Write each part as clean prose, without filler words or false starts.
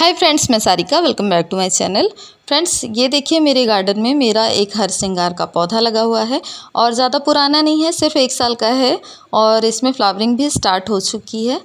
हाय friends, मैं Sarika. Welcome back to my channel. Friends, ये देखिए मेरे गार्डन में मेरा एक हरसिंगार का पौधा लगा हुआ है और ज़्यादा पुराना नहीं है, सिर्फ 1 साल का है और इसमें फ्लावरिंग भी स्टार्ट हो चुकी है।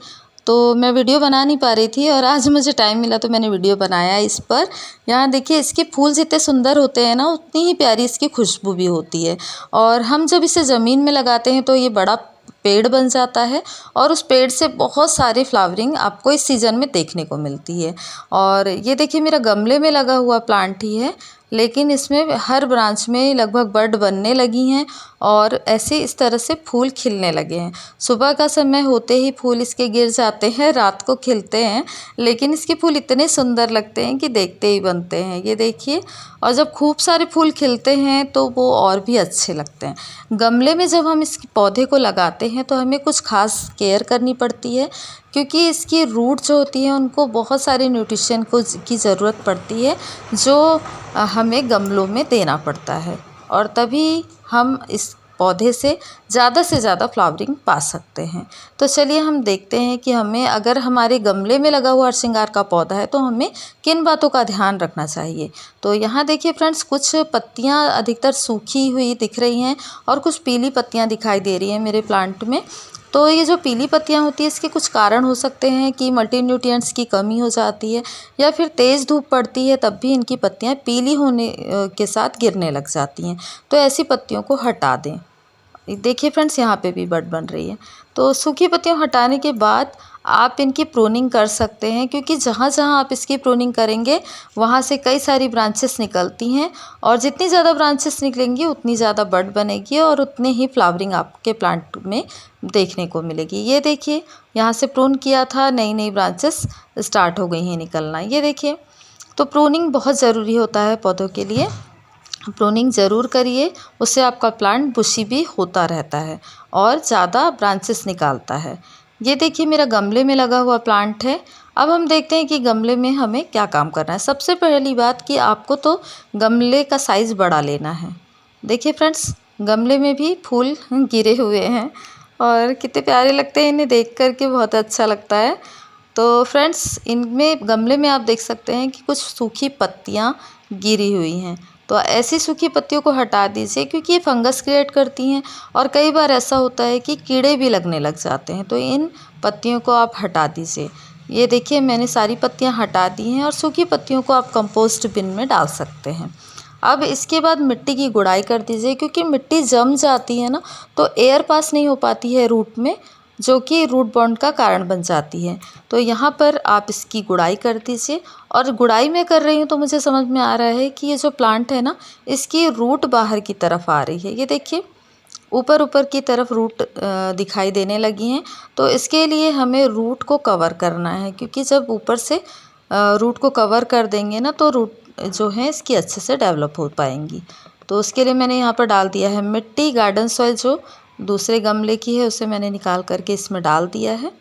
तो मैं वीडियो बना नहीं पा रही थी और आज मुझे टाइम मिला तो मैंने वीडियो बनाया इस पर। यहाँ देखिए इसके फूल जितने सुंदर होते हैं ना, उतनी ही प्यारी इसकी खुशबू भी होती है। और हम जब इसे ज़मीन में लगाते हैं तो ये बड़ा पेड़ बन जाता है और उस पेड़ से बहुत सारी फ्लावरिंग आपको इस सीज़न में देखने को मिलती है। और ये देखिए मेरा गमले में लगा हुआ प्लांट ही है, लेकिन इसमें हर ब्रांच में लगभग बड बनने लगी हैं और ऐसे इस तरह से फूल खिलने लगे हैं। सुबह का समय होते ही फूल इसके गिर जाते हैं, रात को खिलते हैं, लेकिन इसके फूल इतने सुंदर लगते हैं कि देखते ही बनते हैं। ये देखिए, और जब खूब सारे फूल खिलते हैं तो वो और भी अच्छे लगते हैं। गमले में जब हम इस पौधे को लगाते हैं तो हमें कुछ खास केयर करनी पड़ती है, क्योंकि इसकी रूट जो होती है उनको बहुत सारे न्यूट्रिशन की ज़रूरत पड़ती है, जो हमें गमलों में देना पड़ता है और तभी हम इस पौधे से ज़्यादा फ्लावरिंग पा सकते हैं। तो चलिए हम देखते हैं कि हमें, अगर हमारे गमले में लगा हुआ हरसिंगार का पौधा है तो हमें किन बातों का ध्यान रखना चाहिए। तो यहाँ देखिए फ्रेंड्स, कुछ पत्तियाँ अधिकतर सूखी हुई दिख रही हैं और कुछ पीली पत्तियाँ दिखाई दे रही हैं मेरे प्लांट में। तो ये जो पीली पत्तियाँ होती है, इसके कुछ कारण हो सकते हैं कि मल्टी न्यूट्रिएंट्स की कमी हो जाती है या फिर तेज़ धूप पड़ती है, तब भी इनकी पत्तियाँ पीली होने के साथ गिरने लग जाती हैं। तो ऐसी पत्तियों को हटा दें। देखिए फ्रेंड्स, यहाँ पे भी बड बन रही है। तो सूखी पत्तियाँ हटाने के बाद आप इनकी प्रूनिंग कर सकते हैं, क्योंकि जहाँ जहाँ आप इसकी प्रूनिंग करेंगे वहाँ से कई सारी ब्रांचेस निकलती हैं और जितनी ज़्यादा ब्रांचेस निकलेंगी उतनी ज़्यादा बड बनेगी और उतने ही फ्लावरिंग आपके प्लांट में देखने को मिलेगी। ये देखिए, यहाँ से प्रून किया था, नई नई ब्रांचेस स्टार्ट हो गई हैं निकलना। ये देखिए, तो प्रूनिंग बहुत ज़रूरी होता है पौधों के लिए। प्रूनिंग ज़रूर करिए, उससे आपका प्लांट बुशी भी होता रहता है और ज़्यादा ब्रांचेस निकालता है। ये देखिए मेरा गमले में लगा हुआ प्लांट है। अब हम देखते हैं कि गमले में हमें क्या काम करना है। सबसे पहली बात कि आपको तो गमले का साइज़ बड़ा लेना है। देखिए फ्रेंड्स, गमले में भी फूल गिरे हुए हैं और कितने प्यारे लगते हैं, इन्हें देख कर के बहुत अच्छा लगता है। तो फ्रेंड्स, इनमें गमले में आप देख सकते हैं कि कुछ सूखी पत्तियाँ गिरी हुई हैं। तो ऐसी सूखी पत्तियों को हटा दीजिए, क्योंकि ये फंगस क्रिएट करती हैं और कई बार ऐसा होता है कि कीड़े भी लगने लग जाते हैं। तो इन पत्तियों को आप हटा दीजिए। ये देखिए मैंने सारी पत्तियां हटा दी हैं और सूखी पत्तियों को आप कंपोस्ट बिन में डाल सकते हैं। अब इसके बाद मिट्टी की गुड़ाई कर दीजिए, क्योंकि मिट्टी जम जाती है ना, तो एयर पास नहीं हो पाती है रूट में, जो कि रूट बॉन्ड का कारण बन जाती है। तो यहाँ पर आप इसकी गुड़ाई कर दीजिए। और गुड़ाई मैं कर रही हूँ तो मुझे समझ में आ रहा है कि ये जो प्लांट है ना, इसकी रूट बाहर की तरफ आ रही है। ये देखिए, ऊपर की तरफ रूट दिखाई देने लगी हैं। तो इसके लिए हमें रूट को कवर करना है, क्योंकि जब ऊपर से रूट को कवर कर देंगे ना, तो रूट जो है इसकी अच्छे से डेवलप हो पाएंगी। तो उसके लिए मैंने यहाँ पर डाल दिया है मिट्टी। गार्डन सॉइल जो दूसरे गमले की है उसे मैंने निकाल करके इसमें डाल दिया है।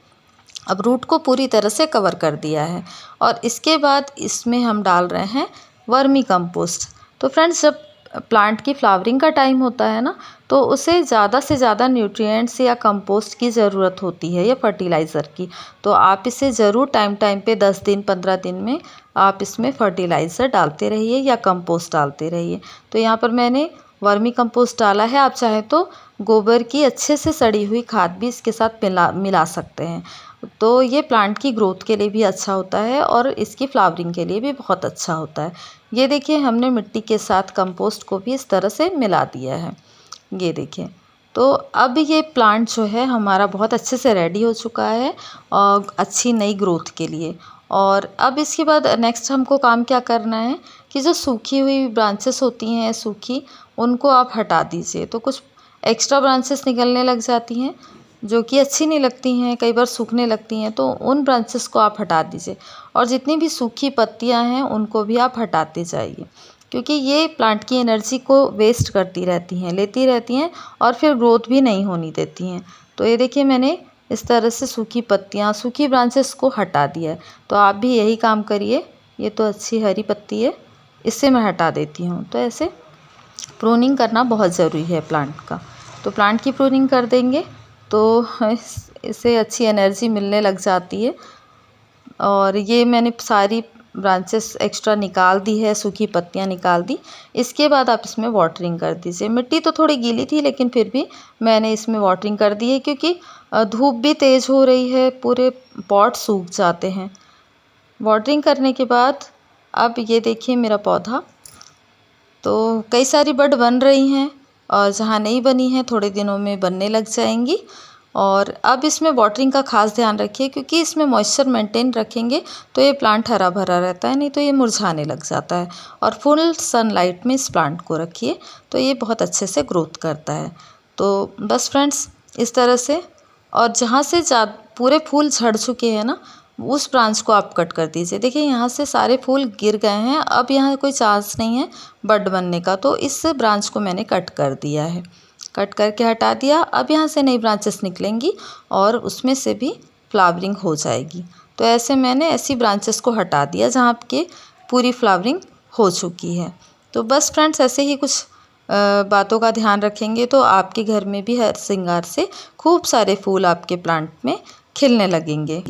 अब रूट को पूरी तरह से कवर कर दिया है और इसके बाद इसमें हम डाल रहे हैं वर्मी कंपोस्ट। तो फ्रेंड्स, जब प्लांट की फ्लावरिंग का टाइम होता है ना, तो उसे ज़्यादा से ज़्यादा न्यूट्रिएंट्स या कंपोस्ट की ज़रूरत होती है, या फर्टिलाइज़र की। तो आप इसे ज़रूर टाइम पे 10 दिन 15 दिन में आप इसमें फर्टिलाइज़र डालते रहिए या कंपोस्ट डालते रहिए। तो यहाँ पर मैंने वर्मी कंपोस्ट डाला है। आप चाहे तो गोबर की अच्छे से सड़ी हुई खाद भी इसके साथ मिला सकते हैं। तो ये प्लांट की ग्रोथ के लिए भी अच्छा होता है और इसकी फ्लावरिंग के लिए भी बहुत अच्छा होता है। ये देखिए, हमने मिट्टी के साथ कंपोस्ट को भी इस तरह से मिला दिया है। ये देखिए, तो अब ये प्लांट जो है हमारा बहुत अच्छे से रेडी हो चुका है और अच्छी नई ग्रोथ के लिए। और अब इसके बाद नेक्स्ट हमको काम क्या करना है कि जो सूखी हुई ब्रांचेस होती हैं सूखी, उनको आप हटा दीजिए। तो कुछ एक्स्ट्रा ब्रांचेस निकलने लग जाती हैं जो कि अच्छी नहीं लगती हैं, कई बार सूखने लगती हैं, तो उन ब्रांचेस को आप हटा दीजिए। और जितनी भी सूखी पत्तियां हैं उनको भी आप हटाते जाइए, क्योंकि ये प्लांट की एनर्जी को वेस्ट करती रहती हैं, लेती रहती हैं और फिर ग्रोथ भी नहीं होनी देती हैं। तो ये देखिए, मैंने इस तरह से सूखी पत्तियां, सूखी ब्रांचेस को हटा दिया है। तो आप भी यही काम करिए। ये तो अच्छी हरी पत्ती है, इससे मैं हटा देती हूँ। तो ऐसे प्रूनिंग करना बहुत ज़रूरी है प्लांट का। तो प्लांट की प्रूनिंग कर देंगे तो इससे अच्छी एनर्जी मिलने लग जाती है। और ये मैंने सारी ब्रांचेस एक्स्ट्रा निकाल दी है, सूखी पत्तियां निकाल दी। इसके बाद आप इसमें वाटरिंग कर दीजिए। मिट्टी तो थोड़ी गीली थी लेकिन फिर भी मैंने इसमें वाटरिंग कर दी है, क्योंकि धूप भी तेज़ हो रही है, पूरे पॉट सूख जाते हैं। वाटरिंग करने के बाद अब ये देखिए मेरा पौधा, तो कई सारी बड बन रही हैं और जहाँ नहीं बनी है थोड़े दिनों में बनने लग जाएंगी। और अब इसमें वाटरिंग का खास ध्यान रखिए, क्योंकि इसमें मॉइस्चर मेंटेन रखेंगे तो ये प्लांट हरा भरा रहता है, नहीं तो ये मुरझाने लग जाता है। और फुल सनलाइट में इस प्लांट को रखिए तो ये बहुत अच्छे से ग्रोथ करता है। तो बस फ्रेंड्स, इस तरह से, और जहाँ से पूरे फूल झड़ चुके हैं ना, उस ब्रांच को आप कट कर दीजिए। देखिए यहाँ से सारे फूल गिर गए हैं, अब यहाँ कोई चांस नहीं है बड बनने का, तो इस ब्रांच को मैंने कट कर दिया है। कट करके हटा दिया। अब यहाँ से नई ब्रांचेस निकलेंगी और उसमें से भी फ्लावरिंग हो जाएगी। तो ऐसे मैंने ऐसी ब्रांचेस को हटा दिया जहाँ आपके पूरी फ्लावरिंग हो चुकी है। तो बस फ्रेंड्स, ऐसे ही कुछ बातों का ध्यान रखेंगे तो आपके घर में भी हर श्रृंगार से खूब सारे फूल आपके प्लांट में खिलने लगेंगे।